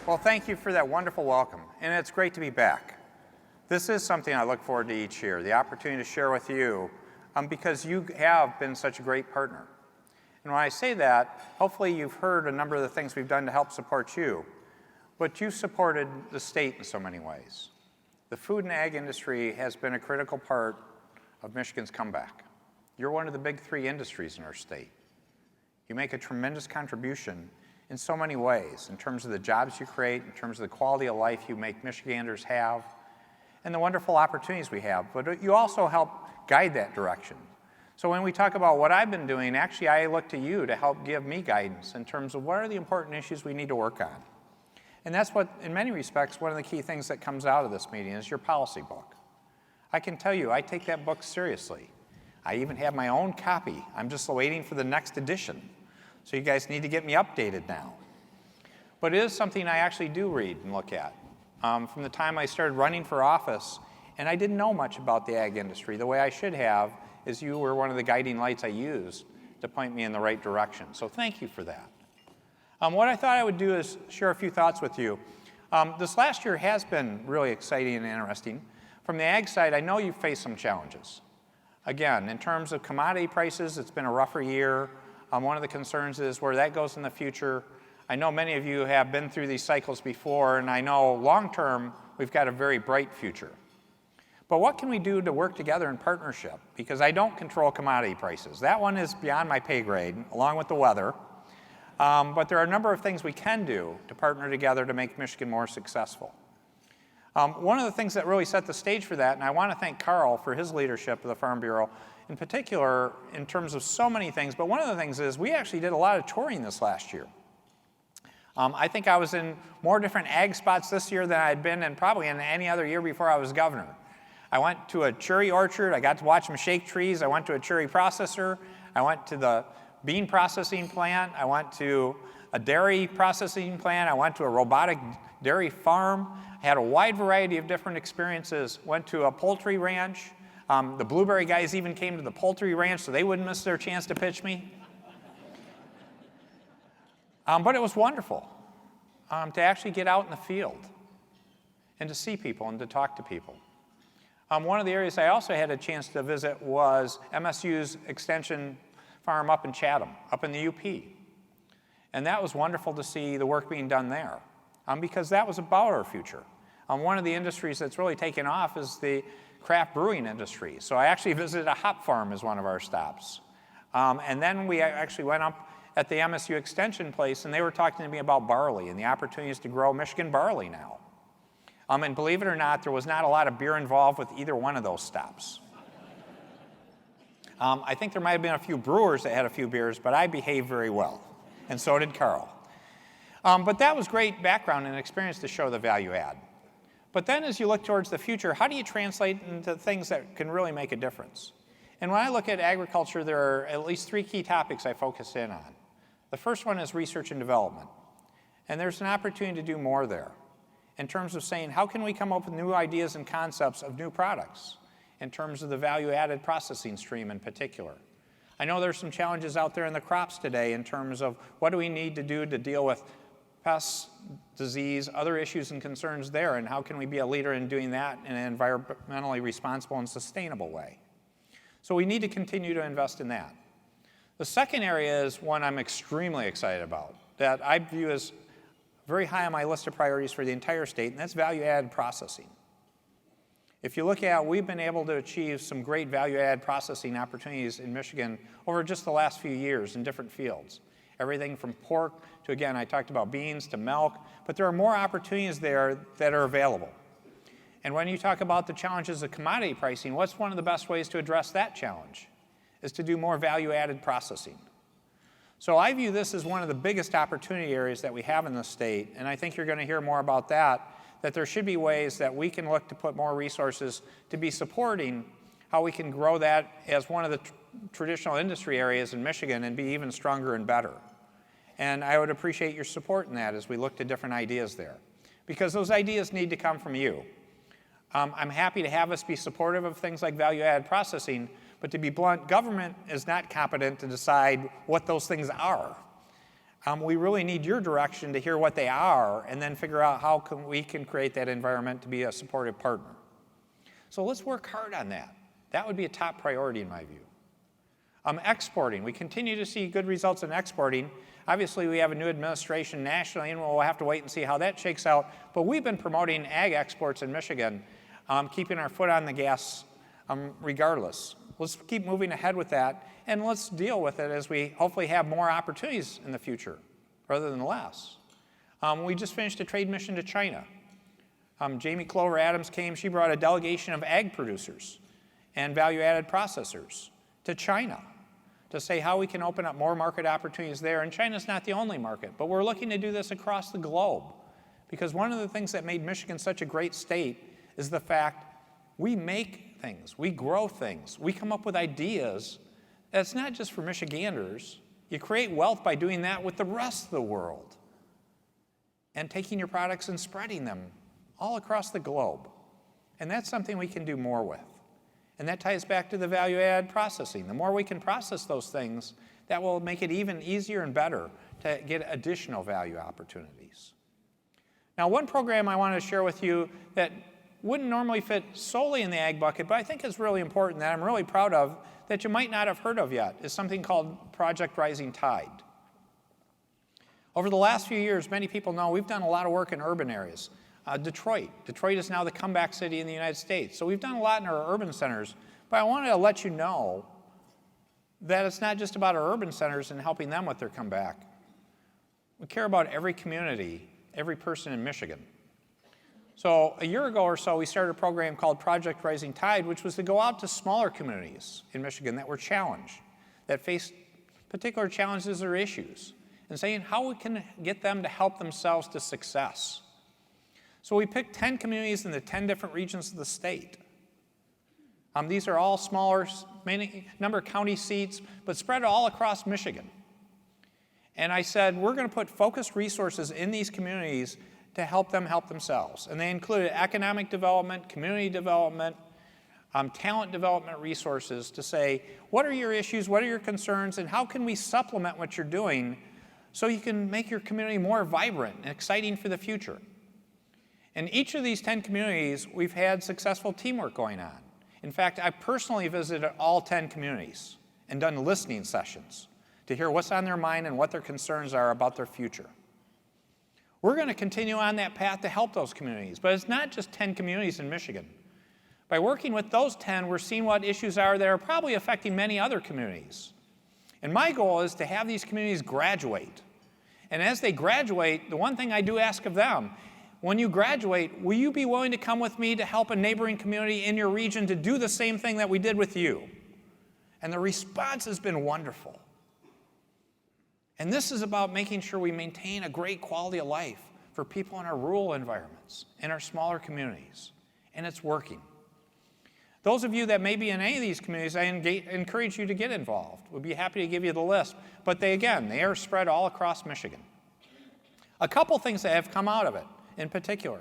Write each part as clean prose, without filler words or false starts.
Well, thank you for that wonderful welcome, and it's great to be back. This is something I look forward to each year, the opportunity to share with you, because you have been such a great partner. And when I say that, hopefully you've heard a number of the things we've done to help support you, but you've supported the state in so many ways. The food and ag industry has been a critical part of Michigan's comeback. You're one of the big three industries in our state. You make a tremendous contribution in so many ways, in terms of the jobs you create, in terms of the quality of life you make Michiganders have, and the wonderful opportunities we have. But you also help guide that direction. So when we talk about what I've been doing, actually I look to you to help give me guidance in terms of what are the important issues we need to work on. And that's what, in many respects, one of the key things that comes out of this meeting is your policy book. I can tell you, I take that book seriously. I even have my own copy. I'm just waiting for the next edition. So you guys need to get me updated now. But it is something I actually do read and look at. From the time I started running for office, and I didn't know much about the ag industry the way I should have, is you were one of the guiding lights I used to point me in the right direction. So thank you for that. What I thought I would do is share a few thoughts with you. This last year has been really exciting and interesting. From the ag side, I know you've faced some challenges. Again, in terms of commodity prices, it's been a rougher year. One of the concerns is where that goes in the future. I know many of you have been through these cycles before, and I know long-term, we've got a very bright future. But what can we do to work together in partnership? Because I don't control commodity prices. That one is beyond my pay grade, along with the weather. But there are a number of things we can do to partner together to make Michigan more successful. One of the things that really set the stage for that, and I want to thank Carl for his leadership of the Farm Bureau, in particular in terms of so many things, but one of the things is we actually did a lot of touring this last year. I think I was in more different ag spots this year than I had been in probably in any other year before I was governor. I went to a cherry orchard. I got to watch them shake trees. I went to a cherry processor. I went to the bean processing plant. I went to a dairy processing plant. I went to a robotic dairy farm. I had a wide variety of different experiences. Went to a poultry ranch. The blueberry guys even came to the poultry ranch so they wouldn't miss their chance to pitch me. But it was wonderful to actually get out in the field and to see people and to talk to people. One of the areas I also had a chance to visit was MSU's extension farm up in Chatham, up in the UP. And that was wonderful to see the work being done there because that was about our future. One of the industries that's really taken off is the craft brewing industry. So I actually visited a hop farm as one of our stops. And then we actually went up at the MSU Extension place, and they were talking to me about barley and the opportunities to grow Michigan barley now. And believe it or not, there was not a lot of beer involved with either one of those stops. I think there might have been a few brewers that had a few beers, but I behaved very well, and so did Carl. But that was great background and experience to show the value add. But then as you look towards the future, how do you translate into things that can really make a difference? And when I look at agriculture, there are at least three key topics I focus in on. The first one is research and development. And there's an opportunity to do more there in terms of saying, how can we come up with new ideas and concepts of new products in terms of the value-added processing stream in particular? I know there's some challenges out there in the crops today in terms of what do we need to do to deal with pests, disease, other issues and concerns there, and how can we be a leader in doing that in an environmentally responsible and sustainable way? So we need to continue to invest in that. The second area is one I'm extremely excited about, that I view as very high on my list of priorities for the entire state, and that's value-added processing. If you look at, we've been able to achieve some great value-added processing opportunities in Michigan over just the last few years in different fields. Everything from pork to, again, I talked about beans to milk, but there are more opportunities there that are available. And when you talk about the challenges of commodity pricing, what's one of the best ways to address that challenge? Is to do more value-added processing. So I view this as one of the biggest opportunity areas that we have in the state, and I think you're going to hear more about that there should be ways that we can look to put more resources to be supporting how we can grow that as one of the traditional industry areas in Michigan and be even stronger and better. And I would appreciate your support in that as we look to different ideas there, because those ideas need to come from you. I'm happy to have us be supportive of things like value-added processing, but to be blunt, government is not competent to decide what those things are. We really need your direction to hear what they are and then figure out how we can create that environment to be a supportive partner. So let's work hard on that. That would be a top priority in my view. Exporting. We continue to see good results in exporting. Obviously, we have a new administration nationally, and we'll have to wait and see how that shakes out. But we've been promoting ag exports in Michigan, keeping our foot on the gas regardless. Let's keep moving ahead with that, and let's deal with it as we hopefully have more opportunities in the future rather than less. We just finished a trade mission to China. Jamie Clover Adams came. She brought a delegation of ag producers and value-added processors to China to say how we can open up more market opportunities there. And China's not the only market, but we're looking to do this across the globe, because one of the things that made Michigan such a great state is the fact we make things, we grow things, we come up with ideas. That's not just for Michiganders. You create wealth by doing that with the rest of the world and taking your products and spreading them all across the globe. And that's something we can do more with. And that ties back to the value-add processing. The more we can process those things, that will make it even easier and better to get additional value opportunities. Now, one program I want to share with you that wouldn't normally fit solely in the ag bucket, but I think is really important, that I'm really proud of, that you might not have heard of yet, is something called Project Rising Tide. Over the last few years, many people know we've done a lot of work in urban areas. Detroit is now the comeback city in the United States. So we've done a lot in our urban centers, but I wanted to let you know that it's not just about our urban centers and helping them with their comeback. We care about every community, every person in Michigan. So a year ago or so, we started a program called Project Rising Tide, which was to go out to smaller communities in Michigan that were challenged, that faced particular challenges or issues, and saying how we can get them to help themselves to success. So we picked 10 communities in the 10 different regions of the state. These are all smaller, many number of county seats, but spread all across Michigan. And I said, we're going to put focused resources in these communities to help them help themselves. And they included economic development, community development, talent development resources to say, what are your issues, what are your concerns, and how can we supplement what you're doing so you can make your community more vibrant and exciting for the future. In each of these 10 communities, we've had successful teamwork going on. In fact, I personally visited all 10 communities and done listening sessions to hear what's on their mind and what their concerns are about their future. We're going to continue on that path to help those communities, but it's not just 10 communities in Michigan. By working with those 10, we're seeing what issues are that are probably affecting many other communities. And my goal is to have these communities graduate. And as they graduate, the one thing I do ask of them, when you graduate, will you be willing to come with me to help a neighboring community in your region to do the same thing that we did with you? And the response has been wonderful. And this is about making sure we maintain a great quality of life for people in our rural environments, in our smaller communities. And it's working. Those of you that may be in any of these communities, I encourage you to get involved. We'd be happy to give you the list. But they are spread all across Michigan. A couple things that have come out of it, in particular,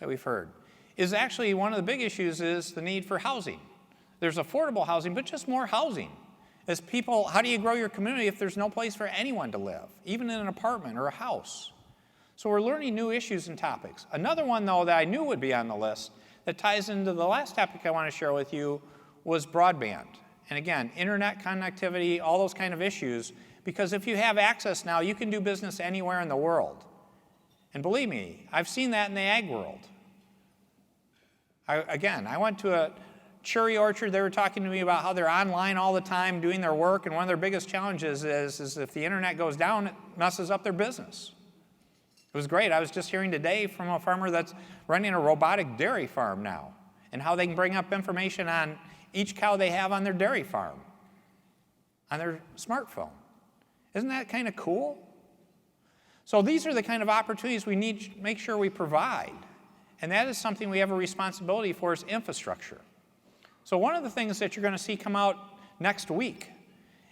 that we've heard, is actually one of the big issues is the need for housing. There's affordable housing, but just more housing. As people, how do you grow your community if there's no place for anyone to live, even in an apartment or a house? So we're learning new issues and topics. Another one, though, that I knew would be on the list that ties into the last topic I want to share with you was broadband. And again, internet connectivity, all those kind of issues, because if you have access now, you can do business anywhere in the world. And believe me, I've seen that in the ag world. I went to a cherry orchard. They were talking to me about how they're online all the time doing their work, and one of their biggest challenges is if the internet goes down, it messes up their business. It was great. I was just hearing today from a farmer that's running a robotic dairy farm now, and how they can bring up information on each cow they have on their dairy farm, on their smartphone. Isn't that kind of cool? So these are the kind of opportunities we need to make sure we provide. And that is something we have a responsibility for, is infrastructure. So one of the things that you're going to see come out next week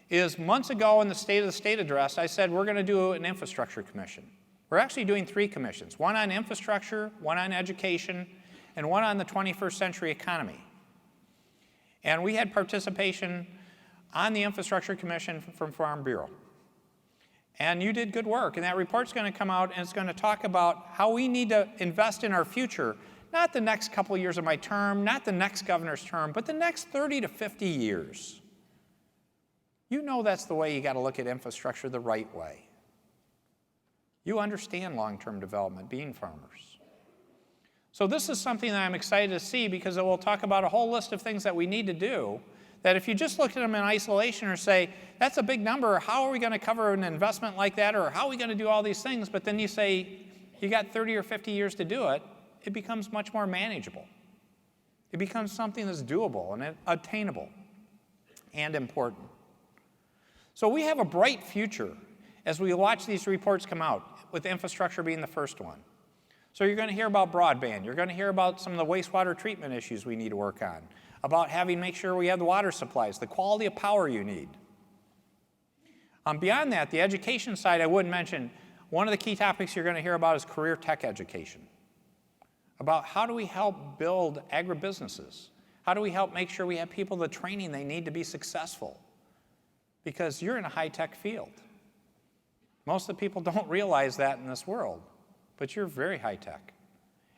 is months ago in the State of the State address, I said we're going to do an infrastructure commission. We're actually doing 3 commissions, one on infrastructure, one on education, and one on the 21st century economy. And we had participation on the infrastructure commission from Farm Bureau. And you did good work. And that report's going to come out, and it's going to talk about how we need to invest in our future, not the next couple of years of my term, not the next governor's term, but the next 30 to 50 years. You know that's the way you got to look at infrastructure, the right way. You understand long-term development, being farmers. So this is something that I'm excited to see, because it will talk about a whole list of things that we need to do, that if you just look at them in isolation or say, that's a big number, how are we going to cover an investment like that, or how are we going to do all these things, but then you say, you got 30 or 50 years to do it, it becomes much more manageable. It becomes something that's doable and attainable and important. So we have a bright future as we watch these reports come out, with infrastructure being the first one. So you're going to hear about broadband. You're going to hear about some of the wastewater treatment issues we need to work on, about make sure we have the water supplies, the quality of power you need. Beyond that, the education side I would mention, one of the key topics you're going to hear about is career tech education, about how do we help build agribusinesses? How do we help make sure we have people the training they need to be successful? Because you're in a high-tech field. Most of the people don't realize that in this world, but you're very high-tech.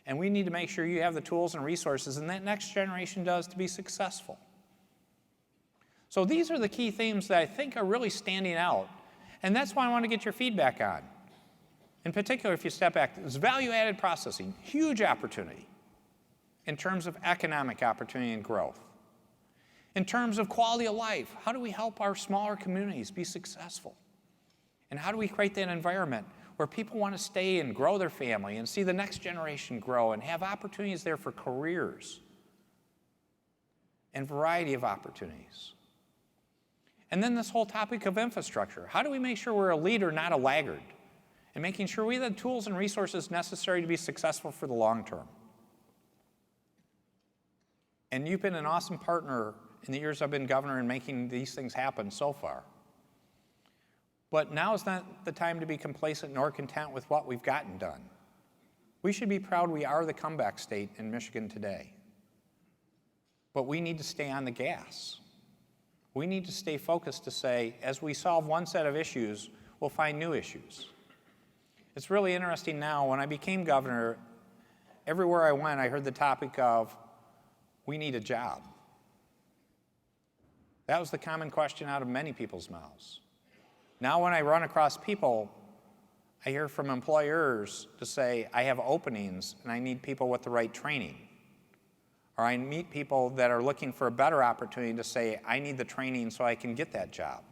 And we need to make sure you have the tools and resources, and that next generation does, to be successful. So these are the key themes that I think are really standing out, and that's why I want to get your feedback on. In particular, if you step back, this value-added processing, huge opportunity in terms of economic opportunity and growth. In terms of quality of life, how do we help our smaller communities be successful? And how do we create that environment where people want to stay and grow their family and see the next generation grow and have opportunities there for careers and variety of opportunities? And then this whole topic of infrastructure. How do we make sure we're a leader, not a laggard? And making sure we have the tools and resources necessary to be successful for the long term. And you've been an awesome partner in the years I've been governor in making these things happen so far. But now is not the time to be complacent nor content with what we've gotten done. We should be proud we are the comeback state in Michigan today. But we need to stay on the gas. We need to stay focused to say, as we solve one set of issues, we'll find new issues. It's really interesting now, when I became governor, everywhere I went, I heard the topic of, we need a job. That was the common question out of many people's mouths. Now when I run across people, I hear from employers to say, I have openings and I need people with the right training. Or I meet people that are looking for a better opportunity to say, I need the training so I can get that job,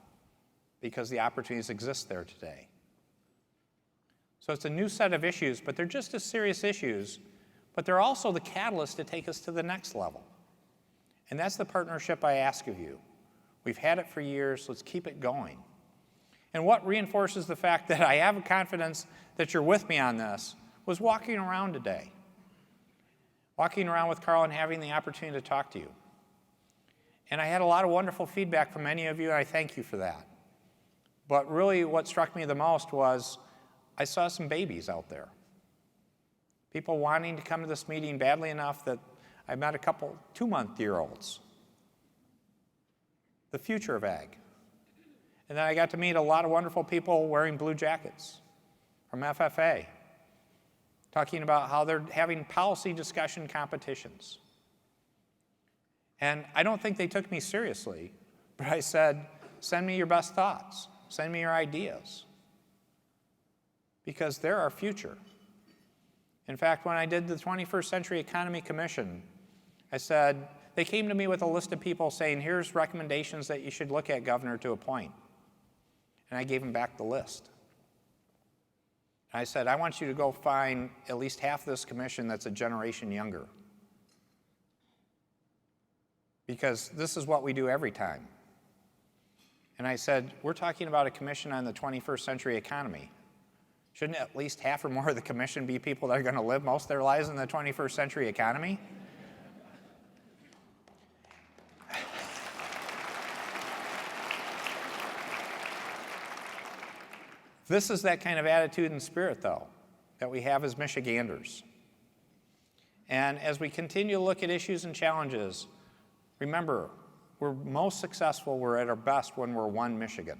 because the opportunities exist there today. So it's a new set of issues, but they're just as serious issues, but they're also the catalyst to take us to the next level. And that's the partnership I ask of you. We've had it for years, let's keep it going. And what reinforces the fact that I have confidence that you're with me on this was walking around today. Walking around with Carl and having the opportunity to talk to you. And I had a lot of wonderful feedback from many of you, and I thank you for that. But really what struck me the most was I saw some babies out there. People wanting to come to this meeting badly enough that I met a couple 2-month-year-olds. The future of ag. And then I got to meet a lot of wonderful people wearing blue jackets from FFA, talking about how they're having policy discussion competitions. And I don't think they took me seriously, but I said, send me your best thoughts. Send me your ideas. Because they're our future. In fact, when I did the 21st Century Economy Commission, I said, they came to me with a list of people saying, here's recommendations that you should look at, Governor, to appoint. And I gave them back the list. I said, I want you to go find at least half this commission that's a generation younger. Because this is what we do every time. And I said, we're talking about a commission on the 21st century economy. Shouldn't at least half or more of the commission be people that are going to live most of their lives in the 21st century economy? This is that kind of attitude and spirit, though, that we have as Michiganders. And as we continue to look at issues and challenges, remember, we're most successful, we're at our best when we're one Michigan.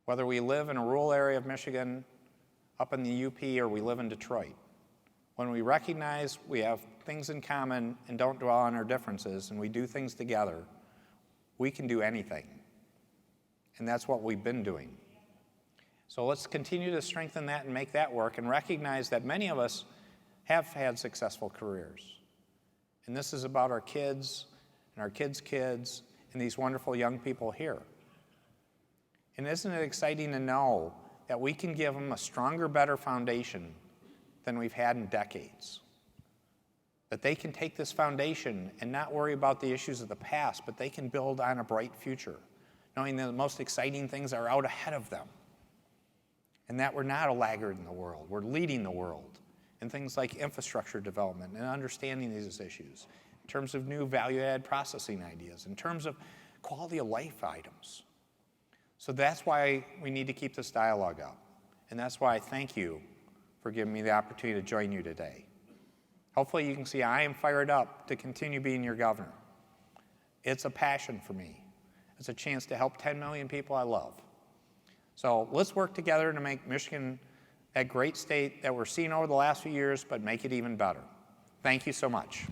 Whether we live in a rural area of Michigan, up in the UP, or we live in Detroit, when we recognize we have things in common and don't dwell on our differences and we do things together, we can do anything. And that's what we've been doing. So let's continue to strengthen that and make that work and recognize that many of us have had successful careers. And this is about our kids and our kids' kids and these wonderful young people here. And isn't it exciting to know that we can give them a stronger, better foundation than we've had in decades? That they can take this foundation and not worry about the issues of the past, but they can build on a bright future, knowing that the most exciting things are out ahead of them. And that we're not a laggard in the world. We're leading the world in things like infrastructure development and understanding these issues, in terms of new value-add processing ideas, in terms of quality of life items. So that's why we need to keep this dialogue up. And that's why I thank you for giving me the opportunity to join you today. Hopefully you can see I am fired up to continue being your governor. It's a passion for me. It's a chance to help 10 million people I love. So let's work together to make Michigan that great state that we're seeing over the last few years, but make it even better. Thank you so much.